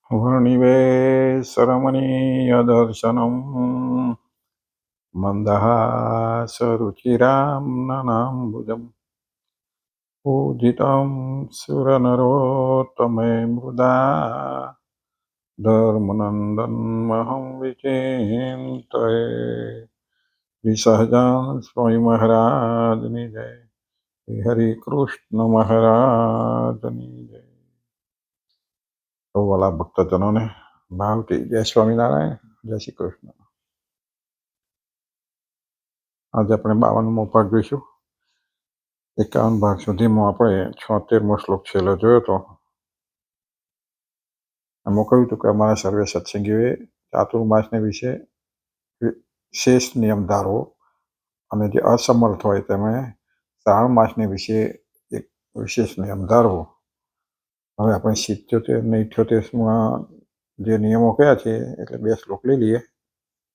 वर्णिवेशरमणीयदर्शनम् मन्दहासरुचिरां ननाम्बुजम् पूजितं सुरनरोत्तमे मृदा धर्मनन्दन्महं विचिन्तये। श्री सहजान स्वामी महाराज ની જય, શ્રી હરિ કૃષ્ણ મહારાજની જય। તો વાલા ભક્તજનોને ભાવથી જય સ્વામિનારાયણ, જય શ્રી કૃષ્ણ। આજે આપણે 52મો ભાગ જોઈશું। 51 ભાગ સુધીમાં આપણે 76મો શ્લોક છેલ્લો જોયો હતો। એમાં કહ્યું હતું કે અમારા સર્વે સત્સંગીઓએ ચાતુર્માસને વિશે વિશેષ નિયમ ધારવો અને જે અસમર્થ હોય તેમણે શ્રાવણ માસને વિશે એક વિશેષ નિયમ ધારવો। હવે આપણે 77 ને 78માં જે નિયમો કયા છે એટલે 2 શ્લોક લઈ લઈએ।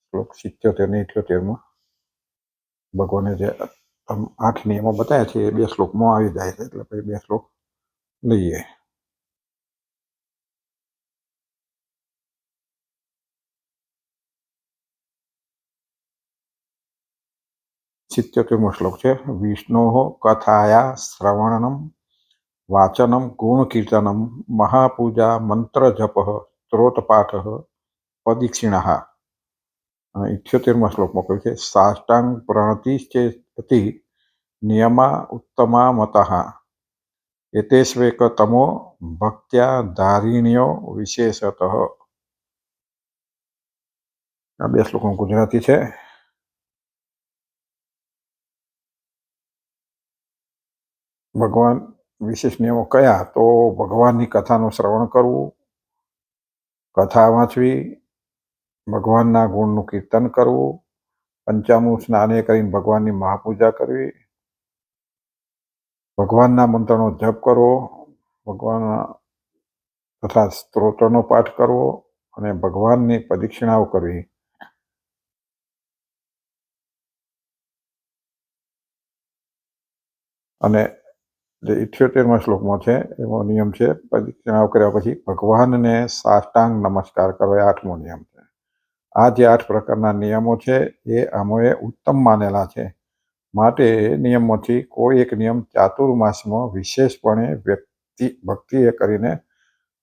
શ્લોક 77 ને 78માં ભગવાને જે 8 નિયમો બતાવ્યા છે એ 2 શ્લોકમાં આવી જાય છે, એટલે પછી 2 શ્લોક લઈએ। સિત્યોતેરમો શ્લોક છે વિષ્ણો કથાયા શ્રવણમ વાચનમ ગુણકીર્તનમ મહાપૂજા મંત્ર જપ સ્ત્રોતપાઠ પદિક્ષિણઃ। અને 78મા શ્લોકમાં કહ્યું છે સાષ્ટાંગ પ્રણતિશ્ચેતિ નિયમા ઉત્તમા મતઃ એતેષ્વેક તમો ભક્ત્યા ધારિણ્યો વિશેષતઃ। આ 2 શ્લોકો ગુજરાતી છે। ભગવાન વિશેષ નિયમો કયા? તો ભગવાનની કથાનું શ્રવણ કરવું, કથા વાંચવી, ભગવાનના ગુણનું કીર્તન કરવું, પંચામૃત સ્નાને કરીને ભગવાનની મહાપૂજા કરવી, ભગવાનના મંત્રનો જપ કરવો, ભગવાનના તથા સ્ત્રોત્રનો પાઠ કરવો અને ભગવાનની પ્રદક્ષિણાઓ કરવી। અને જે 78મા શ્લોકમાં છે એનો નિયમ છે પ્રદક્ષિણાઓ કર્યા પછી ભગવાનને સાષ્ટાંગ નમસ્કાર કરવો, એ 8મો નિયમ છે। આ જે 8 પ્રકારના નિયમો છે એ આમોએ ઉત્તમ માનેલા છે, માટે નિયમોથી કોઈ એક નિયમ ચાતુર્માસમાં વિશેષપણે ભક્તિએ કરીને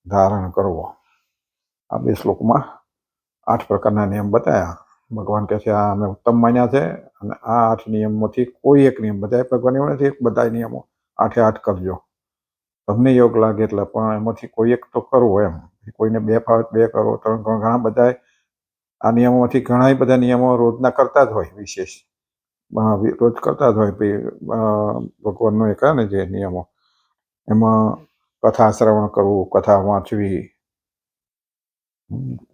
ધારણ કરવો। આ 2 શ્લોકમાં 8 પ્રકારના નિયમ બતાવ્યા। ભગવાન કહે છે આ અમે ઉત્તમ માન્યા છે અને આ 8 નિયમોથી કોઈ એક નિયમ, બધા ભગવાન એવું નથી બધા નિયમો 8 કરજો, તમને યોગ લાગે એટલે, પણ એમાંથી કોઈ એક તો કરવો એમ। કોઈને 2 ફાવે 2 કરો, 3 કરો, ઘણા બધા આ નિયમોમાંથી ઘણા બધા નિયમો રોજના કરતા જ હોય, વિશેષ રોજ કરતા જ હોય। ભગવાનનો એક ને જે નિયમો એમાં કથા શ્રવણ કરવું, કથા વાંચવી,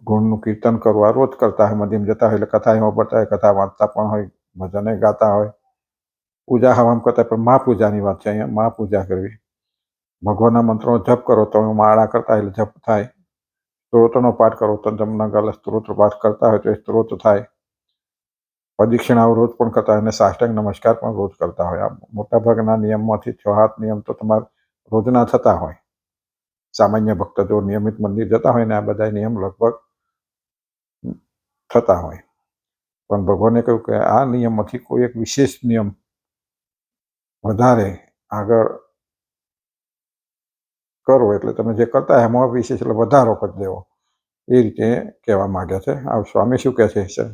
ગુણનું કીર્તન કરવું, આ રોજ કરતા હોય। મધ્યમ જતા હોય એટલે કથા સાંભળતા હોય, કથા વાંચતા પણ હોય, ભજને ગાતા હોય, પૂજા હવામ કરતા પણ મહાપૂજાની વાત છે, અહીંયા મહાપૂજા કરવી। ભગવાનના મંત્રનો જપ કરો તો માળા કરતા હોય એટલે જપ થાય, સ્ત્રોતનો પાઠ કરો તો તમને ગાલે સ્ત્રોત પાઠ કરતા હોય તો એ સ્ત્રોત થાય, પ્રદક્ષિણાઓ રોજ પણ કરતા હોય અને સાષ્ટાંગ નમસ્કાર પણ રોજ કરતા હોય। આ મોટાભાગના નિયમમાંથી 6-7 નિયમ તો તમારે રોજના થતા હોય। સામાન્ય ભક્ત જો નિયમિત મંદિર જતા હોય ને આ બધા નિયમ લગભગ થતા હોય, પણ ભગવાને કહ્યું કે આ નિયમમાંથી કોઈ એક વિશેષ નિયમ વધારે આગળ કરો એટલે તમે જે કરતા એમાં વિશેષ એટલે વધારો કરી દેવો, એ રીતે કહેવા માંગ્યા છે। આ સ્વામી શું કહે છે?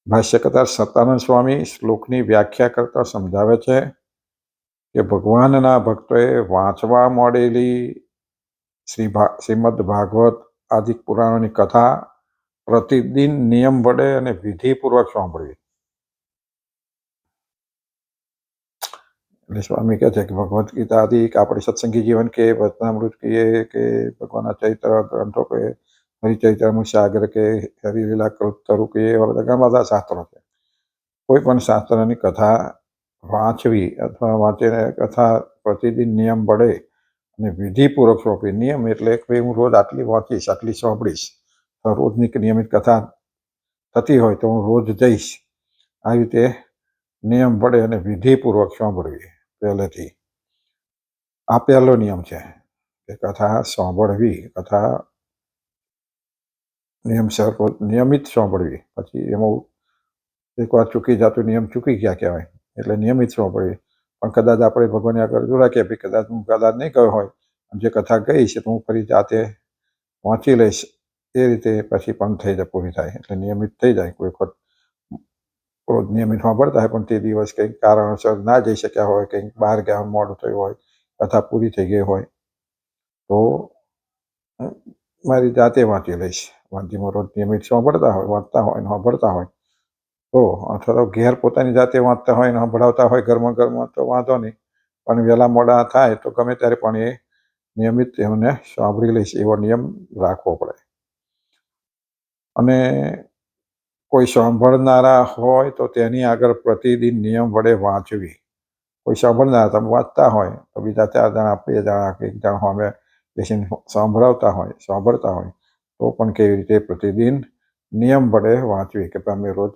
ભાષ્યકાર સતાનંદ સ્વામી શ્લોકની વ્યાખ્યા કરતા સમજાવે છે કે ભગવાનના ભક્તોએ વાંચવા મળેલી શ્રીમદ ભાગવત આદિ પુરાણોની કથા પ્રતિદિન નિયમ વડે અને વિધિપૂર્વક સાંભળવી। એટલે સ્વામી કહે છે કે ભગવદ્ ગીતા આદિ આપણે સત્સંગી જીવન કે વચનામૃત કહીએ કે ભગવાનના ચરિત્ર ગ્રંથો કે હરિચરિત્ર સાગર કે હરિલીલા કલ્પતરુ કે એવા બધા ઘણા બધા શાસ્ત્રો છે। કોઈ પણ શાસ્ત્રની કથા વાંચવી અથવા વાંચીને કથા પ્રતિદિન નિયમ વડે અને વિધિપૂર્વક સોંપવી। નિયમ એટલે કે હું રોજ આટલી વાંચીશ, આટલી સાંભળીશ, રોજની નિયમિત કથા થતી હોય તો હું રોજ જઈશ, આ રીતે નિયમ વડે અને વિધિપૂર્વક સાંભળવી પહેલેથી। આ પહેલો નિયમ છે કે કથા સાંભળવી, કથા નિયમિત સાંભળવી. પછી એમાં એકવાર ચૂકી જતો નિયમ ચૂકી ગયા કહેવાય, એટલે નિયમિત સાંભળવી. પણ કદાચ આપણે ભગવાનની આગળ રજૂ રાખીએ કે કદાચ હું કદાચ નહીં ગયો હોય, જે કથા ગઈ છે તો હું ફરી જાતે વાંચી લઈશ, એ રીતે પછી પણ થઈ જાય, પૂરી થાય. એટલે નિયમિત થઈ જાય. કોઈ વખત રોજ નિયમિત સાંભળતા હોય પણ તે દિવસ કંઈક કારણસર ના જઈ શક્યા હોય, કંઈક બહાર ગયા મોડું થયું હોય, કથા પૂરી થઈ ગઈ હોય, તો હું મારી જાતે વાંચી લઈશ. વાંચીમાં રોજ નિયમિત સાંભળતા હોય, વાંચતા હોય ને સાંભળતા હોય તો, અથવા તો ઘેર પોતાની જાતે વાંચતા હોય ને સંભળાવતા હોય ઘરમાં તો વાંધો નહીં. પણ વહેલા મોડા થાય તો ગમે ત્યારે પણ એ નિયમિત એમને સાંભળી લઈશ, એવો નિયમ રાખવો પડે. અને કોઈ સાંભળનારા હોય તો તેની આગળ પ્રતિદિન નિયમ વડે વાંચવી. કોઈ સાંભળનારા તમે વાંચતા હોય તો બીજા 4 જણા, 2 જણા કે 1 જણ સામે બેસીને સાંભળતા હોય તો પણ કેવી રીતે પ્રતિદિન નિયમ વડે વાંચવી કે અમે રોજ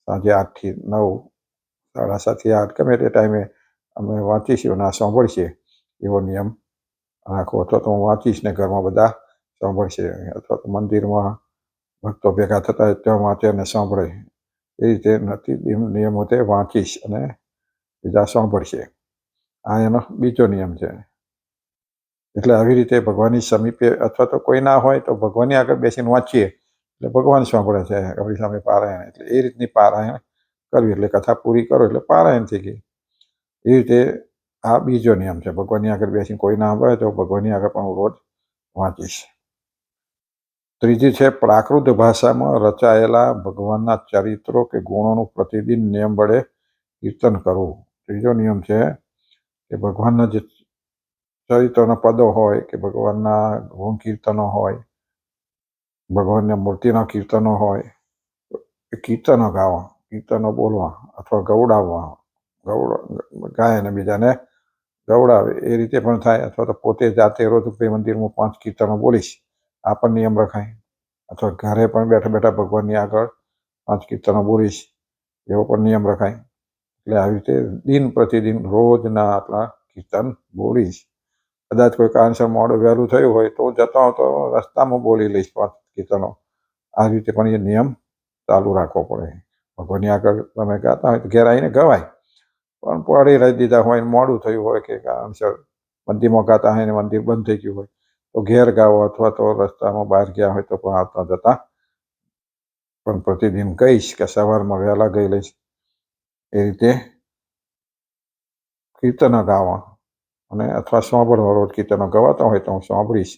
સાંજે 8 થી 9, 7:30 થી 8 ગમે તે ટાઈમે અમે વાંચીશું અને સાંભળીએ, એવો નિયમ રાખો. અથવા તો હું વાંચીશ ને ઘરમાં બધા સાંભળશે, અથવા તો મંદિરમાં ભક્તો ભેગા થતા હોય ત્યાં વાંચે અને સાંભળે. એ રીતે નિયમો તે વાંચીશ અને બીજા સાંભળશે. આ એનો બીજો નિયમ છે. એટલે આવી રીતે ભગવાનની સમીપે અથવા તો કોઈ ના હોય તો ભગવાનની આગળ બેસીને વાંચીએ એટલે ભગવાન સાંભળે છે આપણી સામે પારાયણ. એટલે એ રીતની પારાયણ કરવી, એટલે કથા પૂરી કરો એટલે પારાયણ થઈ ગઈ. એ રીતે આ બીજો નિયમ છે. ભગવાનની આગળ બેસીને કોઈ ના હોય તો ભગવાનની આગળ પણ હું રોજ વાંચીશ. ત્રીજી છે પ્રાકૃત ભાષામાં રચાયેલા ભગવાનના ચરિત્રો કે ગુણોનું પ્રતિદિન નિયમ વડે કીર્તન કરવું. ત્રીજો નિયમ છે કે ભગવાનના જે ચરિત્રના પદો હોય કે ભગવાનના ગુણ કીર્તનો હોય, ભગવાનની મૂર્તિના કીર્તનો હોય, એ કીર્તનો ગાવા, કીર્તનો બોલવા અથવા ગવડાવવા, ગાય અને બીજાને ગવડાવે એ રીતે પણ થાય. અથવા તો પોતે જાતે રોજ મંદિરમાં 5 કીર્તનો બોલીશ, આ પણ નિયમ રખાય. અથવા ઘરે પણ બેઠા બેઠા ભગવાનની આગળ 5 કીર્તનો બોલીશ, એવો પણ નિયમ રખાય. એટલે આવી રીતે દિન પ્રતિદિન રોજના આટલા કીર્તન બોલીશ. કદાચ કોઈ કારણસર મોડું વહેલું થયું હોય તો જતો તો રસ્તામાં બોલી લઈશ 5 કીર્તનો. આ રીતે પણ એ નિયમ ચાલુ રાખવો પડે. ભગવાનની આગળ તમે ગાતા હોય તો ઘેર આવીને ગવાય, પણ પડી રહી દીધા હોય, મોડું થયું હોય કે કારણસર મંદિરમાં ગાતા હોય ને મંદિર બંધ થઈ ગયું હોય તો ઘેર ગાવો, અથવા તો રસ્તામાં બહાર ગયા હોય તો પણ આવતા જતા પણ પ્રતિદિન કહીશ કે સવારમાં વહેલા ગઈ લઈશ. એ રીતે કીર્તનો ગાવા અને અથવા સાંભળવા, રોજ કીર્તનો ગવાતા હોય તો હું સાંભળીશ,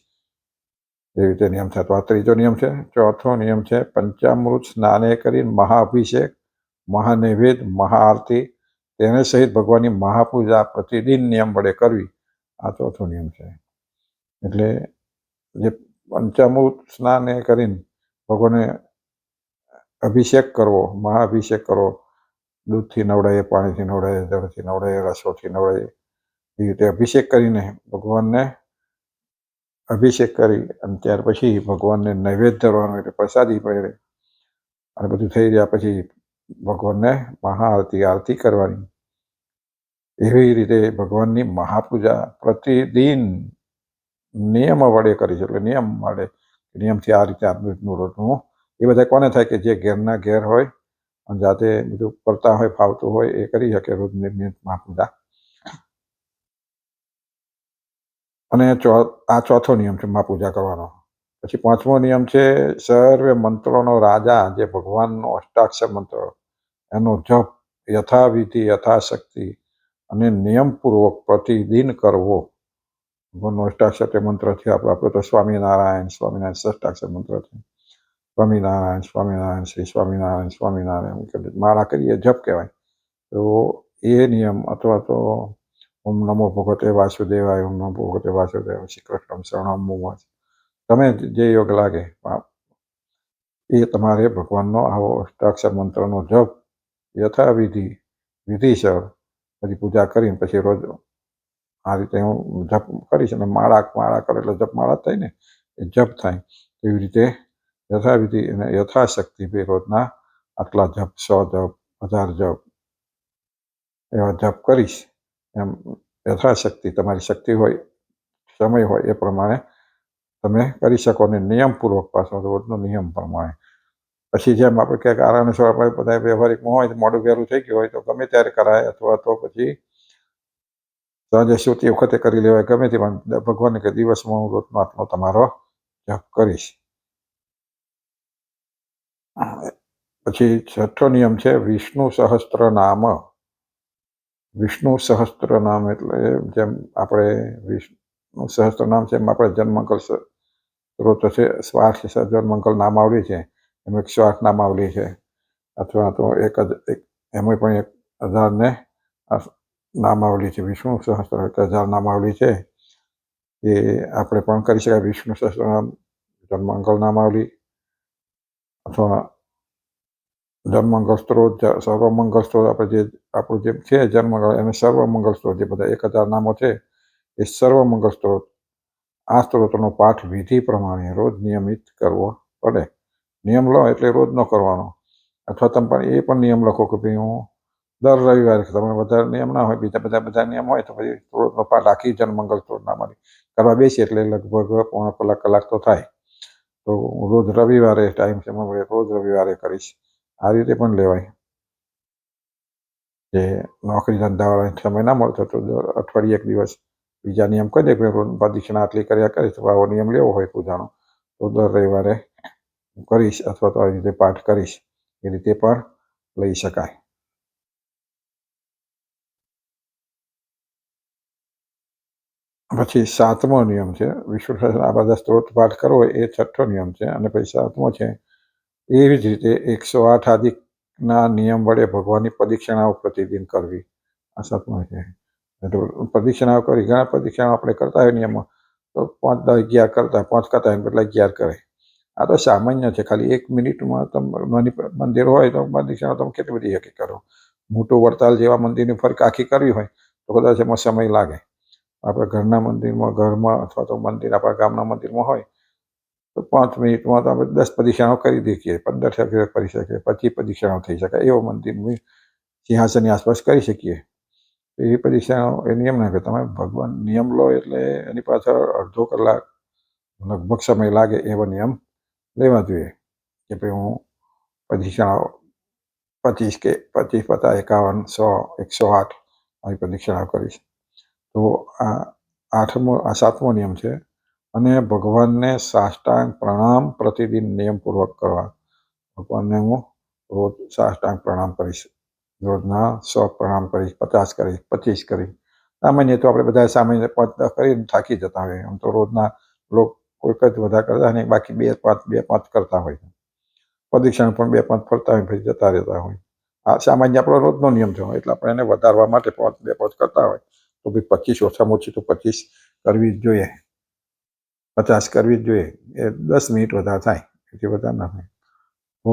એ રીતે નિયમ છે. તો આ ત્રીજો નિયમ છે. ચોથો નિયમ છે પંચામૃત સ્નાને કરી મહાઅભિષેક, મહાનૈવેદ્ય, મહાઆરતી તેને સહિત ભગવાનની મહાપૂજા પ્રતિદિન નિયમ વડે કરવી. આ ચોથો નિયમ છે. એટલે જે પંચામૃત સ્નાન એ કરીને ભગવાનને અભિષેક કરવો, મહાઅભિષેક કરવો, દૂધથી નવડાવીએ, પાણીથી નવડાવીએ, જળથી નવડાવીએ, રસોથી નવડાવીએ, એ રીતે અભિષેક કરીને ભગવાનને અભિષેક કરી અને ત્યાર પછી ભગવાનને નૈવેદ્ય ધરવાનો, એટલે પ્રસાદી પડે. અને બધું થઈ ગયા પછી ભગવાનને આરતી કરવાની. એવી રીતે ભગવાનની મહાપૂજા પ્રતિદિન નિયમ વડે કરી છે. એટલે નિયમથી આ રીતે આપણું રોજનું એ બધા કોને થાય કે જે ઘેરના ઘેર હોય અને જાતે બધું કરતા હોય, ફાવતું હોય એ કરી શકે રોજ નિયમિત મહાપૂજા. અને આ ચોથો નિયમ છે મહાપૂજા કરવાનો. પછી 5મો નિયમ છે સર્વે મંત્રોનો રાજા, જે ભગવાનનો અષ્ટાક્ષર મંત્ર, એનો જપ યથાવિધિ, યથાશક્તિ અને નિયમપૂર્વક પ્રતિદિન કરવો. ભગવાનનો અષ્ટાક્ષર મંત્ર છે આપણે તો સ્વામિનારાયણ ષષ્ટાક્ષર મંત્ર છે. સ્વામિનારાયણ સ્વામિનારાયણ શ્રી સ્વામિનારાયણ સ્વામિનારાયણ માળા કરીએ, જપ કહેવાય. તો એ નિયમ, અથવા તો ઓમ નમો ભગવતે વાસુદેવાય, ઓમ નમો ભગવતે વાસુદેવાય, શ્રી કૃષ્ણ શરણમ મમ. તમે જે યોગ લાગે એ તમારે ભગવાનનો આવો અષ્ટાક્ષર મંત્રનો જપ યથાવિધિ, વિધિસર બધી પૂજા કરીને પછી રોજ આ રીતે હું જપ કરીશ. અને માળા કરે એટલે જપ માળા થાય ને, એ જપ થાય. એવી રીતે યથાવિધિ અને યથાશક્તિ બે રોજના આટલા જપ, 100 જપ, 1000 જપ એવા જપ કરીશ. એમ યથાશક્તિ તમારી શક્તિ હોય, સમય હોય એ પ્રમાણે તમે કરી શકો ને નિયમપૂર્વક પાછો રોજનો નિયમ પ્રમાણે. પછી જેમ આપણે ક્યાંક કારણસર આપણે બધા વ્યવહારિકમાં હોય મોડું વહેલું થઈ ગયું હોય તો ગમે ત્યારે કરાય, અથવા તો પછી સાંજે સૂતી વખતે કરી લેવાય, ગમે તે પણ ભગવાનને કે દિવસમાં હું રોજનો આટલો તમારો જપ કરીશ. પછી છઠ્ઠો નિયમ છે વિષ્ણુ સહસ્ત્ર નામ. વિષ્ણુ સહસ્ત્ર નામ એટલે જેમ આપણે વિષ્ણુ સહસ્ત્ર નામ છે એમ આપણે જન્મંગલ સ્ત્રોત છે, 108 જન્મંગલ નામાવલી છે, એમ 108 નામાવલી છે, અથવા તો એમાં પણ 1000 ને નામાવલી છે. વિષ્ણુ સહસ્ત્ર 1000 નામાવલી છે એ આપણે પણ કરી શકાય. વિષ્ણુ સહસ્ત્ર નામ જન્મંગલ નામાવલી અથવા જન્મંગલ સ્ત્રોત, સર્વમંગલ સ્ત્રોત, આપણે જે આપણું જે છે જન્મંગલ એને સર્વમંગલ સ્ત્રોત, જે બધા 1000 નામો છે એ સર્વમંગલ સ્ત્રોત. આ સ્ત્રોતનો પાઠ વિધિ પ્રમાણે રોજ નિયમિત કરવો પડે. નિયમ લો એટલે રોજ ન કરવાનો, અથવા તમે પણ એ પણ નિયમ લખો કે ભાઈ હું દર રવિવારે, તમારે વધારે નિયમ ના હોય, બીજા બધા નિયમ હોય તો પછી સ્ત્રોતનો પાઠ આખી જન્મંગલ સ્ત્રોતનામાંથી કરવા બેસી એટલે લગભગ 1.25 કલાક તો થાય. તો હું રોજ રવિવારે ટાઈમ છે રોજ રવિવારે કરીશ. આ રીતે પણ લેવાય. જે નોકરી ધંધાવાળાને સમય ના મળતો તો દર અઠવાડિયે એક દિવસ બીજા નિયમ કરી દે, પ્રદક્ષિણા આટલી કર્યા કરીશ, તો આવો નિયમ લેવો હોય પૂજાનો તો દર રવિવારે કરીશ, અથવા તો આવી રીતે પાઠ કરીશ. એ રીતે પણ લઈ શકાય. પછી 7મો નિયમ છે વિષ્ણુ સહસ્ત્ર. આ બધા સ્ત્રોત પાઠ કરવો એ 6ઠ્ઠો નિયમ છે. અને પછી 7મો છે એવી જ રીતે 108 આદિકના નિયમ વડે ભગવાનની પ્રદક્ષિણાઓ પ્રતિદિન કરવી. આ 7મો છે. પ્રદક્ષિણાઓ કરી, ઘણા પ્રદક્ષિણાઓ આપણે કરતા હોય નિયમો, તો 5, 10, 11 કરતા, 5 કરતા એને બદલે 11 કરે. આ તો સામાન્ય છે. ખાલી 1 મિનિટમાં તમે નાની મંદિર હોય તો પ્રદક્ષિણા તમે કેટલી બધી એકી કરો. મોટું વડતાલ જેવા મંદિરની ફરક આખી કરવી હોય તો કદાચ એમાં સમય લાગે. આપણે ઘરના મંદિરમાં, ઘરમાં અથવા તો મંદિર આપણા ગામના મંદિરમાં હોય તો 5 મિનિટમાં તો આપણે 10 પ્રદક્ષિણાઓ કરી શકીએ, 15 કરી શકીએ, 25 પ્રદક્ષિણાઓ થઈ શકે એવો મંદિરની સિંહાસનની આસપાસ કરી શકીએ. એ પ્રદક્ષિણાઓ એ નિયમ ના કે તમે ભગવાન નિયમ લો એટલે એની પાછળ અડધો કલાક લગભગ સમય લાગે એવો નિયમ લેવા જોઈએ કે ભાઈ હું પ્રદક્ષિણાઓ 25 કે 25, 50, 51, 100, 108 આવી પ્રદક્ષિણાઓ કરીશ. તો આ 7મો નિયમ છે. અને ભગવાનને સાષ્ટાંગ પ્રણામ પ્રતિદિન નિયમપૂર્વક કરવા. ભગવાનને હું રોજ સાષ્ટાંગ પ્રણામ કરીશ. રોજના 100 પ્રણામ કરીશ, 50 કરીશ, 25 કરીશ. સામાન્ય તો આપણે બધા સામાન્ય 5-10 કરીને થાકી જતા હોય. આમ તો રોજના કોઈક જ વધારે કરતા નહીં, બાકી 2-5 કરતા હોય. પ્રદક્ષિણા પણ 2-5 ફરતા હોય પછી જતા રહેતા હોય. આ સામાન્ય આપણો રોજનો નિયમ થયો એટલે આપણે એને વધારવા માટે 2-5 કરતા હોય તો ભાઈ 25, ઓછામાં ઓછી તો 25 કરવી જ જોઈએ, 50 કરવી જ જોઈએ. એ 10 મિનિટ વધારે થાય, એથી વધારે ના થાય. તો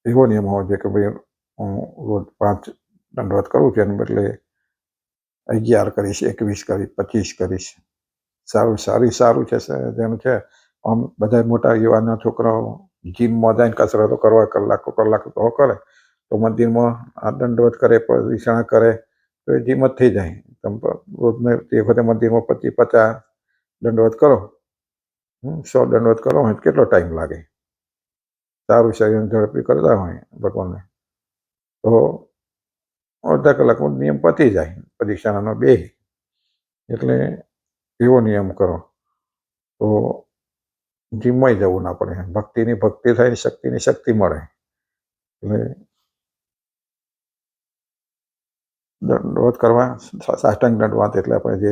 એવો નિયમ હોવો જોઈએ કે ભાઈ હું રોજ 5 દંડવત કરું છું, એને બદલે 11 કરીશ, 21 કરીશ, 25 કરીશ. સારું છે. જેમ છે આમ બધા મોટા યુવાના છોકરાઓ જીમમાં જઈને કસરતો કરવા કલાકો તો કરે, તો મંદિરમાં આ દંડવત કરે, પ્રદક્ષિણા કરે તો એ જીમ જ થઈ જાય. તમે રોજને તે વખતે મંદિરમાં 50 દંડવત કરો, 100 દંડવત કરો હોય કેટલો ટાઈમ લાગે? સારું શરીર ઝડપી કરતા હોય ભગવાનને તો અડધા કલાકમાં નિયમ પતી જાય. પ્રદક્ષિણાનો 2 એટલે એવો નિયમ કરો તો જીમમાં જવું ના પડે. ભક્તિની ભક્તિ થાય, શક્તિની શક્તિ મળે. એટલે દંડવત કરવા, સાષ્ટાંગ દંડવત એટલે આપણે જે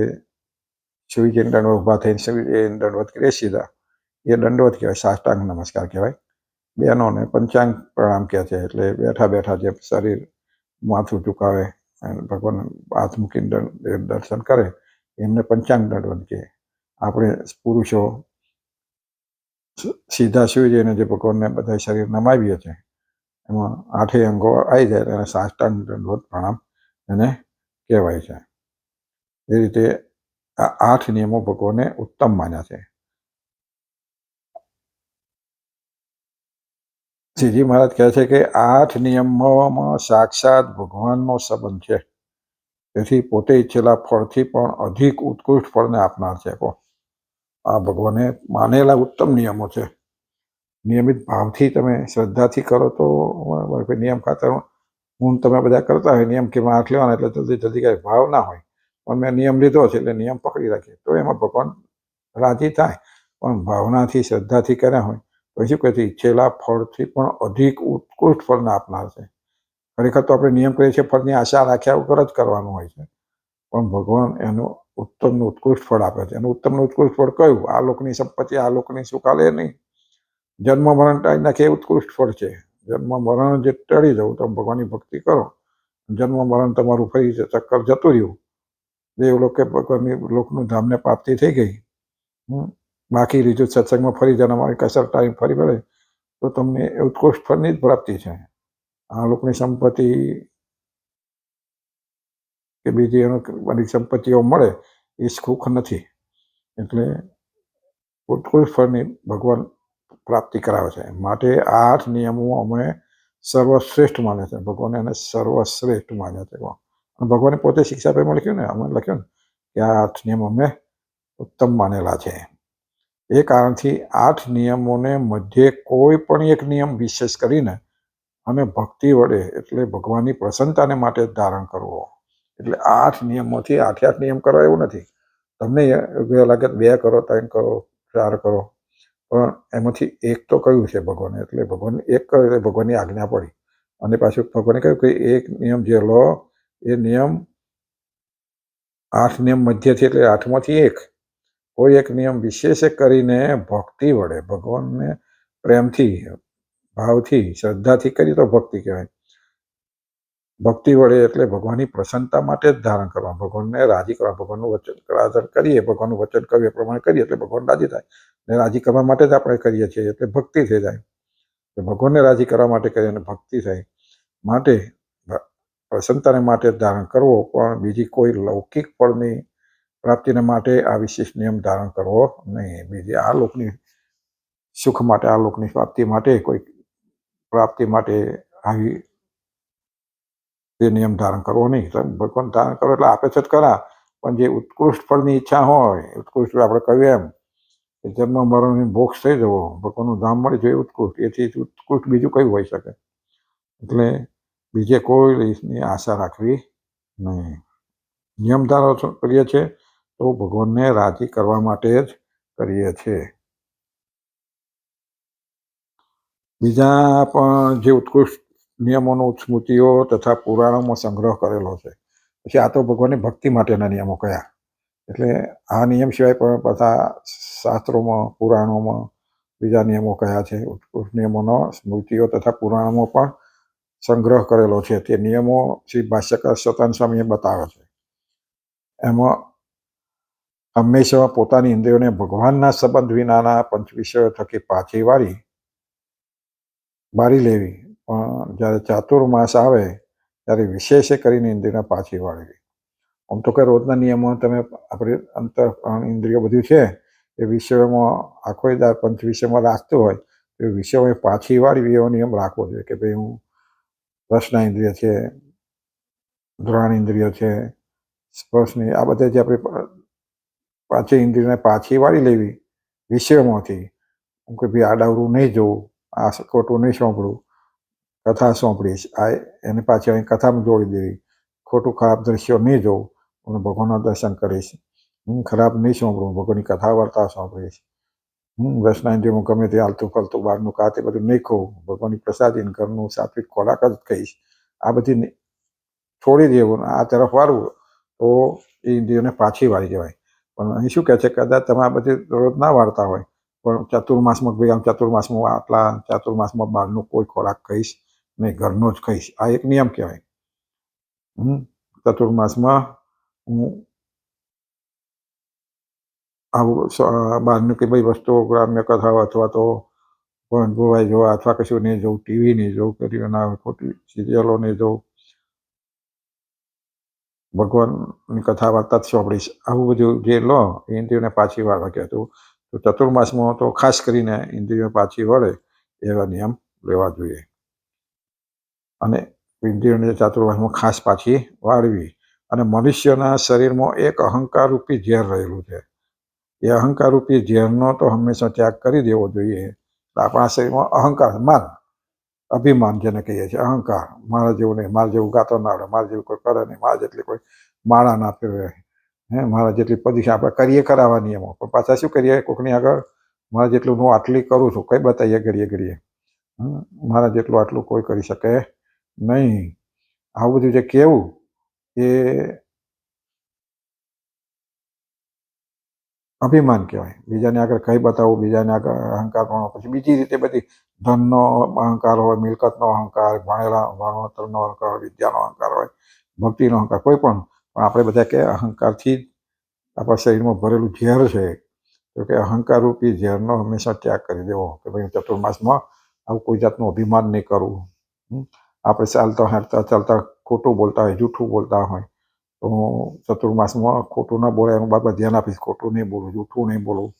શિવજીને દંડવત ઊભા થઈને શિવજીને દંડવત કરીએ સીધા, એ દંડવત કહેવાય, સાષ્ટાંગ નમસ્કાર કહેવાય. બહેનોને પંચાંગ પ્રણામ કહે છે. એટલે બેઠા બેઠા જે શરીર માથું ઝુકાવે, ભગવાન હાથ મૂકીને દર્શન કરે એમને પંચાંગ દંડવત કહે. આપણે પુરુષો સીધા શિવજીને જે ભગવાનને બધા શરીર નમાવીએ છીએ એમાં 8 અંગો આવી જાય અને સાષ્ટાંગ દંડવત પ્રણામ એને કહેવાય છે. એ રીતે આ 8 નિયમો ભગવાને ઉત્તમ માન્યા છે. શ્રીજી મહારાજ કહે છે કે 8 નિયમોમાં સાક્ષાત ભગવાનનો સંબંધ છે. તેથી પોતે ઈચ્છેલા ફળથી પણ અધિક ઉત્કૃષ્ટ ફળને આપનાર છે. આ ભગવાને માનેલા ઉત્તમ નિયમો છે. નિયમિત ભાવથી તમે શ્રદ્ધાથી કરો તો કોઈ નિયમ ખાતર તમે બધા કરતા હોય નિયમ કે આઠ લેવાના એટલે જલ્દી જલ્દી કાંઈ ભાવ ના હોય, પણ મેં નિયમ લીધો છે એટલે નિયમ પકડી રાખીએ તો એમાં ભગવાન રાજી થાય. પણ ભાવનાથી શ્રદ્ધાથી કર્યા હોય તો શું કહે છે, ઈચ્છેલા ફળથી પણ અધિક ઉત્કૃષ્ટ ફળને આપનાર છે. ખરેખર તો આપણે નિયમ કરીએ છીએ ફળની આશા રાખ્યા વગર જ કરવાનું હોય છે, પણ ભગવાન એનું ઉત્તમનું ઉત્કૃષ્ટ ફળ આપે છે. એનું ઉત્તમનું ઉત્કૃષ્ટ ફળ કયું? આ લોકની સંપત્તિ, આ લોકની સુખ આલે નહીં. જન્મ મરણ ટાળી નાખે એ ઉત્કૃષ્ટ ફળ છે. જન્મ મરણ જે ટળી જવું, તમે ભગવાનની ભક્તિ કરો, જન્મ મરણ તમારું ફરી ચક્કર જતું રહ્યું, દેવલોક કે ભગવાનની લોકનું ધામને પ્રાપ્તિ થઈ ગઈ, બાકી રીજું સત્સંગમાં ફરી જન્મ આવી કસર ટાઈમ ફરી મળે તો તમને ઉત્કૃષ્ટ ફળની જ પ્રાપ્તિ છે. આ લોકની સંપત્તિ કે બીજી બધી સંપત્તિઓ મળે એ સુખ નથી. એટલે ઉત્કૃષ્ટ ફળની ભગવાન પ્રાપ્તિ કરાવે છે. માટે આ 8 નિયમો અમે સર્વશ્રેષ્ઠ માને છે. ભગવાને એને સર્વશ્રેષ્ઠ માન્યા છે. અને ભગવાને પોતે શિક્ષા પ્રેમમાં લખ્યું ને, અમે લખ્યું ને કે આ 8 નિયમો અમે ઉત્તમ માનેલા છે. એ કારણથી 8 નિયમોને મધ્યે કોઈ પણ એક નિયમ વિશેષ કરીને અને ભક્તિ વડે એટલે ભગવાનની પ્રસન્નતાને માટે ધારણ કરવો. એટલે 8 નિયમોથી 8 નિયમ કરવા એવું નથી. તમને લાગે 2 કરો, 3 કરો, 4 કરો, પણ એમાંથી એક તો કયું છે ભગવાને, એટલે ભગવાન એક કરે એટલે ભગવાનની આજ્ઞા પડી. અને પાછું ભગવાને કહ્યું કે એક નિયમ જે લો એ નિયમ 8 નિયમ મધ્યથી એટલે 8માંથી એક કોઈ એક નિયમ વિશેષ કરીને ભક્તિ વડે ભગવાનને પ્રેમથી, ભાવથી, શ્રદ્ધાથી કરી તો ભક્તિ કહેવાય. ભક્તિ વડે એટલે ભગવાનની પ્રસન્નતા માટે જ ધારણ કરવા, ભગવાનને રાજી કરવા, ભગવાનનું વચન આદર કરીએ, ભગવાનનું વચન કહ્યું એ પ્રમાણે કરીએ એટલે ભગવાન રાજી થાય. ને રાજી કરવા માટે જ આપણે કરીએ છીએ એટલે ભક્તિ થઈ જાય. ભગવાનને રાજી કરવા માટે કરીએ અને ભક્તિ થાય. માટે પ્રસન્નતાને માટે જ ધારણ કરવો, પણ બીજી કોઈ લૌકિક ફળની પ્રાપ્તિને માટે આ વિશેષ નિયમ ધારણ કરવો નહીં. બીજી આ લોકની સુખ માટે, આ લોકની પ્રાપ્તિ માટે, કોઈ પ્રાપ્તિ માટે આવી એ નિયમ ધારણ કરવો નહીં. ભગવાન ધારણ કરો એટલે આપે છે જ ખરા, પણ જે ઉત્કૃષ્ટ ફળની ઈચ્છા હોય, ઉત્કૃષ્ટ આપણે કહ્યું એમ જન્મ મરણની મોક્ષ થઈ જવો, ભગવાનનું ધામ મળી જોઈએ, ઉત્કૃષ્ટ, એથી ઉત્કૃષ્ટ બીજું કયું હોઈ શકે? એટલે બીજે કોઈ રીતની આશા રાખવી નહીં. નિયમ ધારો કરીએ છીએ તો ભગવાનને રાજી કરવા માટે જ કરીએ છીએ. બીજા પણ જે ઉત્કૃષ્ટ નિયમોનો સ્મૃતિઓ તથા પુરાણોમાં સંગ્રહ કરેલો છે. પછી આ તો ભગવાનની ભક્તિ માટેના નિયમો કયા. એટલે આ નિયમ સિવાય પણ બધા શાસ્ત્રોમાં, પુરાણોમાં બીજા નિયમો કયા છે. ઉત્કૃષ્ટ નિયમોનો સ્મૃતિઓ તથા પુરાણોમાં પણ સંગ્રહ કરેલો છે. તે નિયમો શ્રી ભાષ્યકાર સતાન સ્વામીએ બતાવે છે. એમાં હંમેશા પોતાની ઇન્દ્રિયોને ભગવાનના સંબંધ વિનાના પંચ વિષયો થકી પાછી બારી લેવી, પણ જ્યારે ચાતુર્માસ આવે ત્યારે વિશેષ કરીને ઇન્દ્રિયોને પાછી વાળવી. આમ તો કે રોજના નિયમો તમે આપણે અંતર ઇન્દ્રિયો બધું છે એ વિષયોમાં આખો પંચ વિષયમાં રાખતું હોય તો એ વિષયોમાં પાછી વાળવી એવો નિયમ રાખવો જોઈએ કે ભાઈ હું રસના ઇન્દ્રિય છે, ધ્રાણ ઇન્દ્રિય છે, સ્પર્શની, આ બધા જે આપણે પાંચેય ઇન્દ્રિયોને પાછી વાળી લેવી વિષયોમાંથી. કે ભાઈ આડાવરું નહીં જોવું, આ ખોટું નહીં સાંભળવું, કથા સાંભળીશ આ એને પાછી અહીં કથામાં જોડી દેવી, ખોટું ખરાબ દ્રશ્યો નહીં જોવું અને ભગવાનના દર્શન કરીશ, ખરાબ નહીં સાંભળવું, ભગવાનની કથા વાર્તા સાંભળીશ, રસના ઇન્દ્રિયોમાં ગમે તે હાલતું ફરતું બહારનું કાતે બધું નહીં ખાવું, ભગવાનની પ્રસાદી ઘરનું સાત્વિક ખોરાક જ કહીશ. આ બધી છોડી દેવું, આ તરફ વાળવું તો એ ઇન્દ્રિયોને પાછી વાળી કહેવાય. પણ અહીં શું કહે છે, કદાચ તમે આ બધી રોજ ના વાળતા હોય પણ ચાતુર્માસમાં ભાઈ આમ ચાતુર્માસમાં આટલા ચાતુર્માસમાં બહારનો કોઈ ખોરાક ખાઈશ નહીં, ઘરનો જ ખાઈશ, આ એક નિયમ કહેવાય. ચાતુર્માસમાં હું આવું બહારનું કે ભાઈ વસ્તુઓ, ગ્રામ્ય કથાઓ અથવા તો ભોવાઈ જોવા અથવા કશું નહીં જોવું, ટીવી નહીં જોવું, કરીઓના ખોટી સિરિયલો નહીં જોવું, ભગવાનની કથા વાર્તા જ સાંભળીશ, આવું બધું જે લો એ ઇન્દ્રિયોને પાછી વાળવા કહેતું. તો ચતુર્માસમાં તો ખાસ કરીને ઇન્દ્રિયો પાછી વળે એવા નિયમ લેવા જોઈએ. અને ઇન્દ્રિયોને ચાતુર્માસમાં ખાસ પાછી વાળવી. અને મનુષ્યના શરીરમાં એક અહંકાર રૂપી ઝેર રહેલું છે. એ અહંકાર રૂપી ઝેરનો તો હંમેશા ત્યાગ કરી દેવો જોઈએ. આપણા શરીરમાં અહંકાર, માન, અભિમાન જેને કહીએ છીએ, અહંકાર, મારા જેવું નહીં, મારા જેવું ગાતો ના આવડે, મારા જેવું કોઈ કરે નહીં, મારા જેટલી કોઈ માળા ના ફેરવે, મારા જેટલી પરીક્ષા આપણે કરીએ કરાવવા નિયમો, પણ પાછા શું કરીએ, કોકની આગળ મારા જેટલું હું આટલી કરું છું કઈ બતાવીએ ઘડીએ મારા જેટલું આટલું કોઈ કરી શકે નહીં. આવું બધું જે કેવું એ અભિમાન કહેવાય. બીજાને આગળ કઈ બતાવવું, બીજાને આગળ અહંકાર પણ, પછી બીજી રીતે બધી ધનનો અહંકાર હોય, મિલકતનો અહંકાર, ભણતરનો અહંકાર, વિદ્યાનો અહંકાર હોય, ભક્તિનો અહંકાર, કોઈ પણ આપણે બધા કે અહંકારથી જ આપણા શરીરમાં ભરેલું ઝેર છે. તો કે અહંકાર રૂપી ઝેરનો હંમેશા ત્યાગ કરી દેવો કે ભાઈ ચતુર્માસમાં આવું કોઈ જાતનું અભિમાન નહીં કરવું. આપણે ચાલતા હાંટતા ચાલતા ખોટું બોલતા હોય, જૂઠું બોલતા હોય, તો ચતુર્માસમાં ખોટું ના બોલે એનું બાબત ધ્યાન આપીશ. ખોટું નહીં બોલવું, જૂઠું નહીં બોલવું.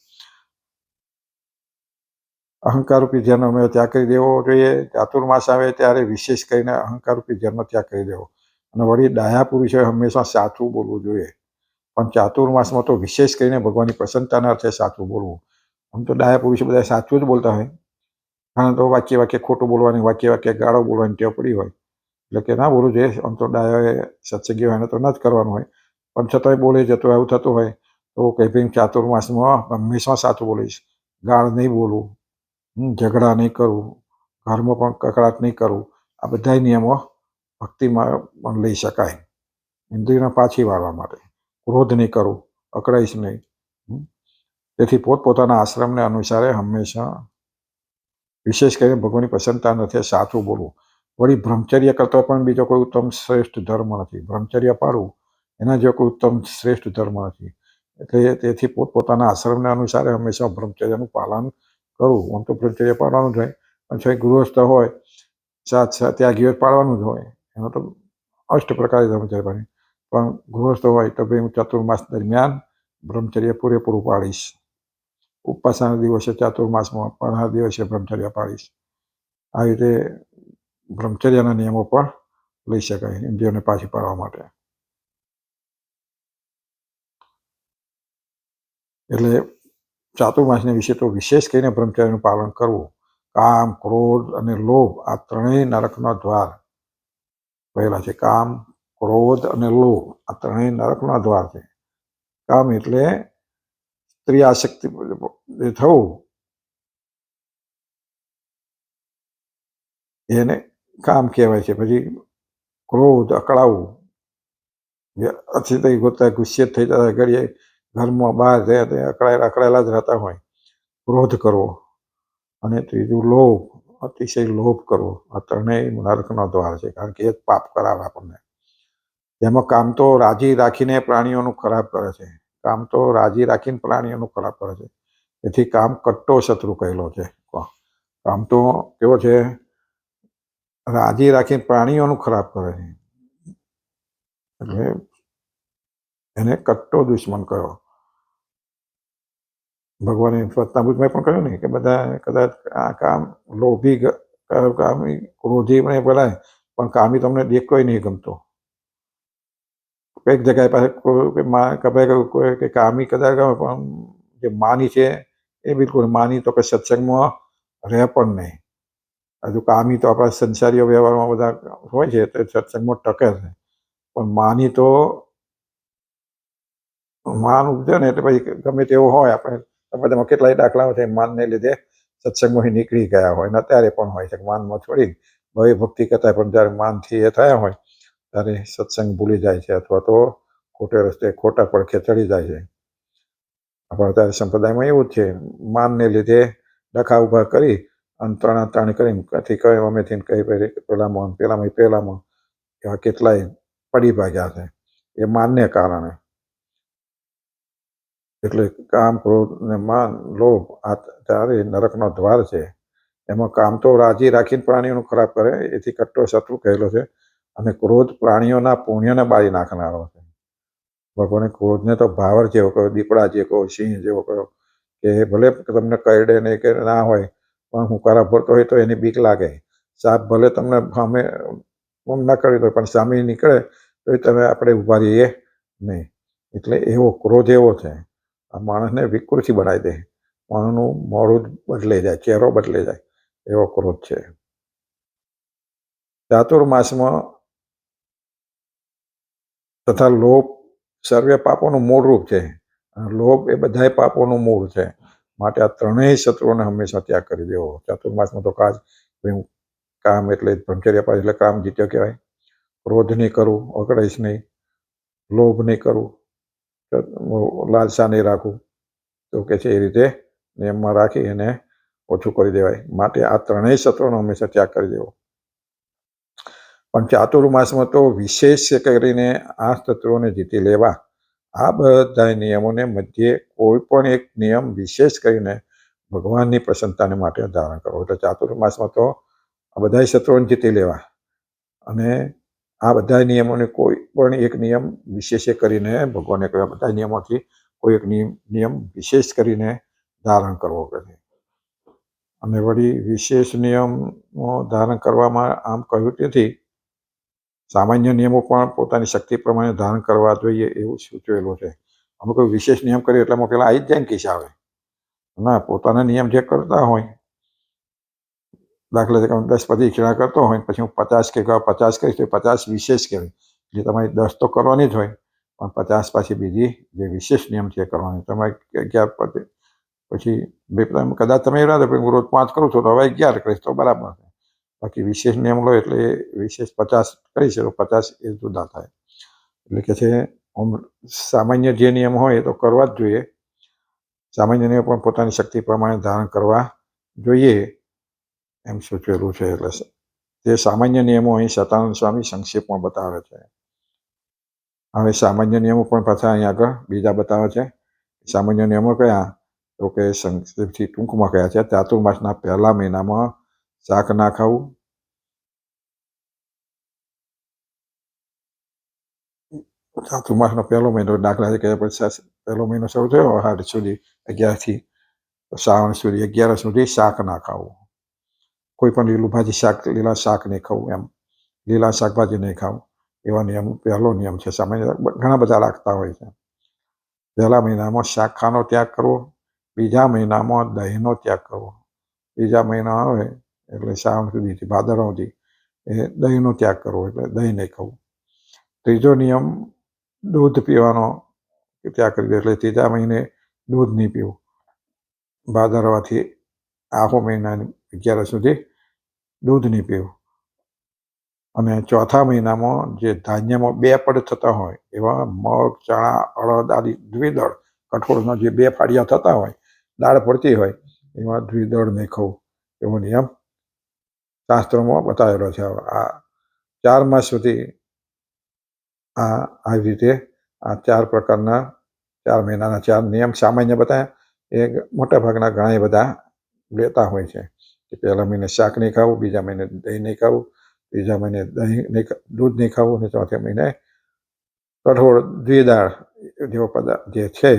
અહંકાર રૂપી ઝેરનો અમે ત્યાગ કરી દેવો જોઈએ. ચાતુર્માસ આવે ત્યારે વિશેષ કરીને અહંકાર રૂપી ઝેરનો ત્યાગ કરી દેવો. અને વળી ડાયા પુરુષોએ હંમેશા સાચું બોલવું જોઈએ. પણ ચાતુર્માસમાં તો વિશેષ કરીને ભગવાનની પ્રસન્નતાના અર્થે સાચું બોલવું. આમ તો ડાયા પુરુષો બધા સાચું જ બોલતા હોય, કારણ તો વાક્ય ખોટું બોલવાની, વાક્ય ગાળો બોલવાની ટેવ પડી હોય, એટલે કે ના બોલવું જોઈએ. આમ તો ડાયાએ સત્સંગી હોય એને તો ના જ કરવાનું હોય, પણ છતાંય બોલે જતો એવું થતું હોય તો કઈ ભાઈ ચાતુર્માસમાં હંમેશા સાચું બોલીશ, ગાળ નહીં બોલવું, ઝઘડા નહીં કરવું, ઘરમાં પણ કકડાટ નહીં કરવું. આ બધા નિયમો ભક્તિમાં પણ લઈ શકાય. ઇન્દ્રિયોને પાછી વાળવા માટે ક્રોધ નહીં કરવું, અકળાઈશ નહીં. તેથી પોતપોતાના આશ્રમને અનુસારે હંમેશા વિશેષ કરીને ભગવાનની પ્રસન્નતા નથી સાચું બોલવું. વળી બ્રહ્મચર્ય કરતાં પણ બીજો કોઈ ઉત્તમ શ્રેષ્ઠ ધર્મ નથી. બ્રહ્મચર્ય પાડવું એના જેવો કોઈ ઉત્તમ શ્રેષ્ઠ ધર્મ નથી. એટલે તેથી પોતપોતાના આશ્રમને અનુસારે હંમેશા બ્રહ્મચર્યનું પાલન કરવું. આમ તો બ્રહ્મચર્ય પાડવાનું જ હોય, પણ છ ગૃહસ્થ હોય, ત્યાગીઓ પાડવાનું જ હોય. એનો તો અષ્ટ પ્રકારે બ્રહ્મચર્ય પાડે, પણ ગૃહસ્થ હોય તો ભાઈ હું ચતુર્માસ દરમિયાન બ્રહ્મચર્ય પૂરેપૂરું પાડીશ. ઉપાસના દિવસે ચાતુર્માસમાં, પરના દિવસે બ્રહ્મચર્ય પાડીશ. આ રીતે બ્રહ્મચર્યના નિયમો પણ લઈ શકાય ઇન્દ્રિયોને પાછી પાડવા માટે. એટલે ચાતુર્માસને વિશે તો વિશેષ કરીને બ્રહ્મચર્યનું પાલન કરવું. કામ, ક્રોધ અને લોભ આ ત્રણેય નરકનો દ્વાર પહેલા છે. કામ, ક્રોધ અને લોભ આ ત્રણેય નરકના દ્વાર છે. કામ એટલે સ્ત્રી આસક્તિ થવું, એને કામ કહેવાય છે. પછી ક્રોધ, અકળાવું, અતિશય ગોતા ગુસ્સે થઈ જતા, ઘડીએ ઘરમાં બહાર અકળાયેલા જ રહેતા હોય, ક્રોધ કરવો. અને ત્રીજું લોભ, અતિશય લોભ કરવો. આ ત્રણેય નરકનો દ્વાર છે, કારણ કે એ જ પાપ કરાવે આપણને. એમાં કામ તો રાજી રાખીને પ્રાણીઓનું ખરાબ કરે છે. કામ તો રાજી રાખીને પ્રાણીઓનું ખરાબ કરે છે. તેથી કામ કટ્ટો શત્રુ કહેલો છે. કામ તો કેવો છે, રાજી રાખીને પ્રાણીઓનું ખરાબ કરે છે, એટલે એને કટ્ટો દુશ્મન કહ્યો. ભગવાને સ્વતનાભૂતમાં પણ કહ્યું ને કે બધા કદાચ આ કામ લોભી, કામી, ક્રોધી પણ બોલાય, પણ કામી તમને દેખોય નહીં ગમતો. કઈક જગ્યાએ પાસે કોઈ કે કામી કદાચ ગમે, પણ જે માની છે એ બિલકુલ માની તો કે સત્સંગમાં રહે પણ નહીં. હજુ કામી તો આપણા સંસારીય વ્યવહારમાં બધા હોય છે તો સત્સંગમાં ટકે છે, પણ માની તો માન ઉપજે ને એટલે પછી ગમે તેવો હોય. આપણે બધામાં કેટલાય દાખલાઓ છે માનને લીધે સત્સંગમાંથી નીકળી ગયા હોય ને અત્યારે પણ હોય છે. માનમાં છોડી ભય ભક્તિ કરતા પણ જ્યારે માનથી એ થયા હોય ત્યારે સત્સંગ ભૂલી જાય છે, અથવા તો ખોટે રસ્તે ખોટા પડખે ચડી જાય છે. આપણા ત્યારે સંપ્રદાયમાં એવું જ છે, માનને લીધે ડખા ઉભા કરી અને ત્રણાત્રાણી કરીને કથી કહે અમેથી કહી પેલામાં એવા કેટલાય પડી ભાગ્યા છે એ માનને કારણે. એટલે કામ, ક્રોધ અને માન, લોભ આ ચારે નરકનો દ્વાર છે. એમાં કામ તો રાજી રાખીને પ્રાણીઓનું ખરાબ કરે, એથી કટ્ટો શત્રુ કહેલો છે. અને ક્રોધ પ્રાણીઓના પુણ્યને બાળી નાખનારો છે. ભગવાને ક્રોધને તો ભાવર જેવો કહ્યો, દીપડા જે કહો, સિંહ જેવો કહ્યો, કે ભલે તમને કરડે નહીં કે ના હોય, પણ હુંકારા ભરતો હોય તો એની બીક લાગે. સાપ ભલે તમને સામે ના કરી દો, પણ સામે નીકળે તો તમે આપણે ઊભા રહીએ નહીં. એટલે એવો ક્રોધ એવો છે, આ માણસને વિકૃતિ બનાવી દે, માણસનું મોઢું બદલાઈ જાય, ચહેરો બદલાઈ જાય, એવો ક્રોધ છે. ચાતુર્માસમાં તથા લોભ સર્વે પાપોનું મૂળ રૂપ છે. લોભ એ બધાય પાપોનું મૂળ છે. માટે આ ત્રણેય શત્રુઓને હંમેશા ત્યાગ કરી દેવો. ચાતુર્માસમાં તો કામ એટલે બ્રહ્મચર્ય પાસ એટલે કામ જીત્યો કહેવાય. ક્રોધ નહીં કરવું, અકળાઈશ નહીં, લોભ નહીં કરવું, લાલસા નહીં રાખવું, તો કે છે એ રીતે નિયમમાં રાખી એને ઓછું કરી દેવાય. માટે આ ત્રણેય શત્રુઓનો હંમેશા ત્યાગ કરી દેવો. પણ ચાતુર્માસમાં તો વિશેષ કરીને આ શત્રુઓને જીતી લેવા. આ બધા નિયમોને મધ્યે કોઈ પણ એક નિયમ વિશેષ કરીને ભગવાનની પ્રસન્નતાને માટે ધારણ કરવો. એટલે ચાતુર્માસમાં તો આ બધા શત્રુઓને જીતી લેવા અને આ બધા નિયમોને કોઈ પણ એક નિયમ વિશેષ કરીને ભગવાને કહ્યા બધા નિયમોથી કોઈ એક નિયમ વિશેષ કરીને ધારણ કરવો પડે. અને વળી વિશેષ નિયમો ધારણ કરવામાં આમ કહ્યું તેથી સામાન્ય નિયમો પણ પોતાની શક્તિ પ્રમાણે ધારણ કરવા જોઈએ એવું સૂચવેલું છે. અમે કોઈ વિશેષ નિયમ કરીએ એટલામાં પેલા આવી જ જાય ને કિસ્સા આવે. ના, પોતાના નિયમ જે કરતા હોય, દાખલા તરીકે 10 પ્રદક્ષિણા કરતો હોય પછી હું 50 કે 50 કરીશ તો 50 વિશેષ કહેવાય. એટલે તમારી 10 તો કરવાની જ હોય, પણ 50 પાછી બીજી જે વિશેષ નિયમ છે એ કરવાની. તમારે 11 પછી કદાચ તમે એવા હું રોજ 5 કરું છું તો હવે 11 કરીશ તો બરાબર છે. બાકી વિશેષ નિયમ લો એટલે વિશેષ 50 કરી છે તો 50 એ જુદા થાય. એટલે કે છે સામાન્ય જે નિયમ હોય એ તો કરવા જ જોઈએ. સામાન્ય નિયમ પણ પોતાની શક્તિ પ્રમાણે ધારણ કરવા જોઈએ એમ સૂચવેલું છે. એટલે તે સામાન્ય નિયમો અહીં સતાનંદ સ્વામી સંક્ષેપમાં બતાવે છે. હવે સામાન્ય નિયમો પણ પાછા અહીં આગળ બીજા બતાવે છે. સામાન્ય નિયમો કયા? તો કે સંક્ષેપથી ટૂંકમાં કયા છે. ચાતુર્માસના પહેલા મહિનામાં શાક ના ખાવું, ચાતુર્માસનો પહેલો મહિનો દાખલા તરીકે પછી પહેલો મહિનો શરૂ થયો અષાઢ સુધી 11થી શ્રાવણ સુધી 11 સુધી શાક ના ખાવું. કોઈ પણ લીલા શાક નહીં ખાવું, એમ લીલા શાકભાજી નહીં ખાવું, એવા નિયમ પહેલો નિયમ છે. સામાન્ય ઘણા બધા રાખતા હોય છે. પહેલા મહિનામાં શાક ખાવાનો ત્યાગ કરવો, બીજા મહિનામાં દહીંનો ત્યાગ કરવો. બીજા મહિના આવે એટલે શ્રાવણ સુધીથી ભાદરવા સુધી એ દહીંનો ત્યાગ કરવો, એટલે દહીં નહીં ખાવું. ત્રીજો નિયમ દૂધ પીવાનો ત્યાગ કરી દો, એટલે ત્રીજા મહિને દૂધ નહીં પીવું. ભાદરવાથી આખો મહિનાની 11 સુધી દૂધ નહીં પીવું. અને ચોથા મહિનામાં જે ધાન્યમાં 2 પડ થતા હોય એવા મગ, ચણા, અડદ આદિ દ્વિદળ કઠોળના જે 2 ફાડિયા થતા હોય, દાળ પડતી હોય એમાં દ્વિદળ નહીં ખાવું, એવો નિયમ શાસ્ત્રોમાં બતાવેલો છે. આ 4 માસ સુધી આવી રીતે આ 4 પ્રકારના 4 મહિનાના 4 નિયમ સામાન્ય બતાવ્યા. એ મોટા ભાગના ઘણા બધા લેતા હોય છે કે પહેલા મહિને શાક નહીં ખાવું, બીજા મહિને દહીં નહીં ખાવું, ત્રીજા મહિને દૂધ નહીં ખાવું, અને ચોથા મહિને કઠોળ દ્વિદળ જેવો પદાર્થ જે છે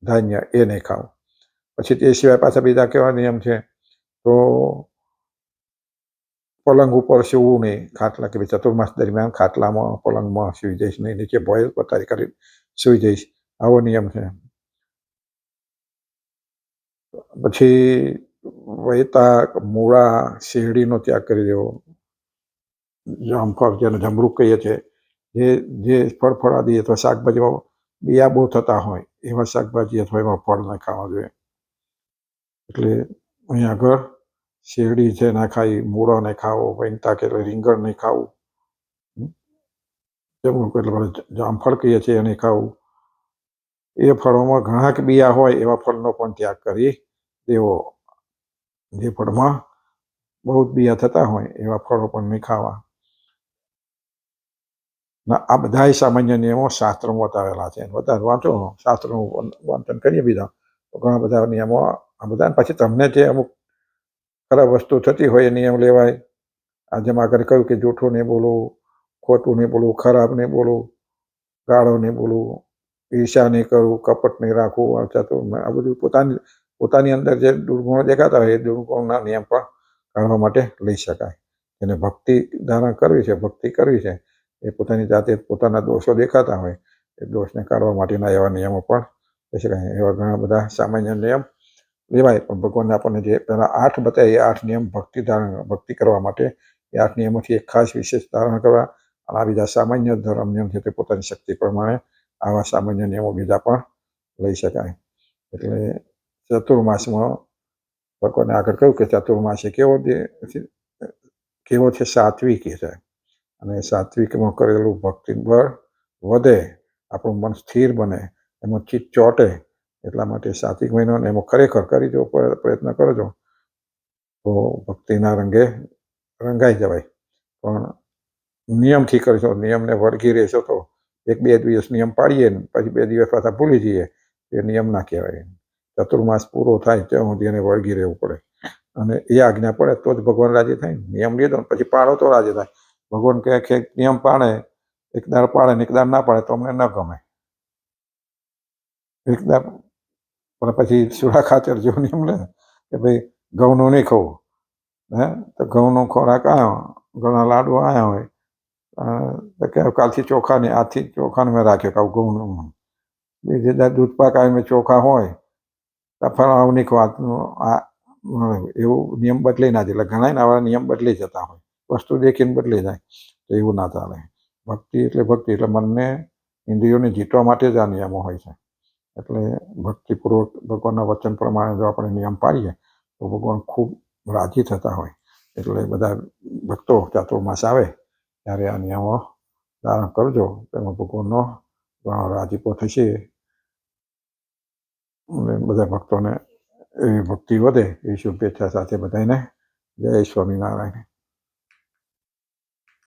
ધાન્ય એ નહીં ખાવું. પછી તે સિવાય પાછા બીજા કેવા નિયમ છે? તો પલંગ ઉપર સૂવું નહીં. ખાટલા કે ચતુર્માસ દરમિયાન ખાટલામાં પલંગમાં સૂઈ જઈશ નહીં, નીચે ભોય પથારી કરી સૂઈ જઈશ, આવો નિયમ છે. પછી વૈતાક, મૂળા, શેરડીનો ત્યાગ કરી દેવો. જામફળ જેને જમરૂક કહીએ છીએ, જે ફળફળાદી અથવા શાકભાજીમાં બિયા બહુ થતા હોય એવા શાકભાજી અથવા એમાં ફળ ના ખાવા જોઈએ. એટલે અહીંયા આગળ શેરડી છે ના ખાઈ, મૂળો નહીં ખાવો, વૈતાક એટલે રીંગણ નહીં ખાવું, જમરૂક એટલે જામફળ કહીએ છીએ એ નહીં ખાવું. એ ફળોમાં ઘણા બિયા હોય એવા ફળનો પણ ત્યાગ કરી દેવો. જે ફળમાં બહુ બિયા થતા હોય એવા ફળો પણ નહીં ખાવા. આ બધા સામાન્ય નિયમો શાસ્ત્રોમાં બતાવેલા છે. બધા વાંચો, શાસ્ત્રોનું વાંચન કરીએ બીજા તો ઘણા બધા નિયમો આ બધા. પછી તમને જે અમુક ખરાબ વસ્તુ થતી હોય એ નિયમ લેવાય. આ જેમ આગળ કહ્યું કે જૂઠું નહીં બોલવું, ખોટું નહીં બોલવું, ખરાબ નહીં બોલવું, ગાળો નહીં બોલવું, ઈર્ષા નહીં કરવું, કપટ નહીં રાખવું. આ બધું પોતાની અંદર જે દુર્ગુણો દેખાતા હોય એ દુર્ગુણના નિયમ પણ કાઢવા માટે લઈ શકાય. એને ભક્તિ ધારણ કરવી છે, ભક્તિ કરવી છે એ પોતાની જાતે પોતાના દોષો દેખાતા હોય એ દોષને કાઢવા માટેના એવા નિયમો પણ કહી શકાય. એવા ઘણા બધા સામાન્ય નિયમ લેવાય, પણ ભગવાનને આપણને જે પહેલા 8 બતાવ્યા એ 8 નિયમ ભક્તિ કરવા માટે એ 8 નિયમોથી એક ખાસ વિશેષ ધારણ કરવા. અને આ બીજા સામાન્ય ધર્મ નિયમ છે તે પોતાની શક્તિ પ્રમાણે આવા સામાન્ય નિયમો બીજા પણ લઈ શકાય. એટલે ચતુર્માસમાં ભગવાને આગળ કહ્યું કે ચતુર્માસ કેવો છે? સાત્વિક છે. અને સાત્વિકમાં કરેલું ભક્તિ બળ વધે, આપણું મન સ્થિર બને, એમાં ચિત્ત ચોંટે. એટલા માટે સાત્વિક મહિનો એમાં ખરેખર કરી જો પ્રયત્ન કરજો તો ભક્તિના રંગે રંગાઈ જવાય. પણ નિયમથી કરશો, નિયમને વળગી રહેશો તો 1-2 દિવસ નિયમ પાડીએ ને પછી 2 દિવસ પાછા ભૂલી જઈએ, એ નિયમ ના કહેવાય. ચતુર્માસ પૂરો થાય ત્યાં સુધી એને વળગી રહેવું પડે. અને એ આજ્ઞા પડે તો જ ભગવાન રાજી થાય. નિયમ લીધો ને પછી પાડો તો રાજી થાય. ભગવાન કહે કે નિયમ પાડે, એક દાડ પાડે ને એક દાડ ના પાડે તો અમને ન ગમે. એક દાડ પણ પછી સુરા ખાચર જેવો નિયમ લે કે ભાઈ ઘઉંનું નહીં ખાવું. તો ઘઉંનો ખોરાક આવ્યો, ઘણા લાડુ આવ્યા હોય તો કે કાલથી ચોખાની, આજથી ચોખાનું મેં રાખ્યો કાં ઘઉંનું. બીજે દાડ દૂધ પાક આવે મેં ચોખા હોય તો ફલાણું નહીં ખાવાનું. એવું નિયમ બદલી ના જાય. એટલે ઘણા આવા નિયમ બદલી જતા હોય, વસ્તુ દેખીને બદલી જાય. તો એવું ના ચાલે. ભક્તિ એટલે મનને ઇન્દ્રિયોને જીતવા માટે જ આ નિયમો હોય છે. એટલે ભક્તિપૂર્વક ભગવાનના વચન પ્રમાણે જો આપણે નિયમ પાડીએ તો ભગવાન ખૂબ રાજી થતા હોય. એટલે બધા ભક્તો ચાતુર્માસ આવે ત્યારે આ નિયમો ધારણ કરજો, તેમાં ભગવાનનો ઘણો રાજીપો થશે. અને બધા ભક્તોને એવી ભક્તિ વધે એવી શુભેચ્છા સાથે બધાને જય સ્વામિનારાયણ.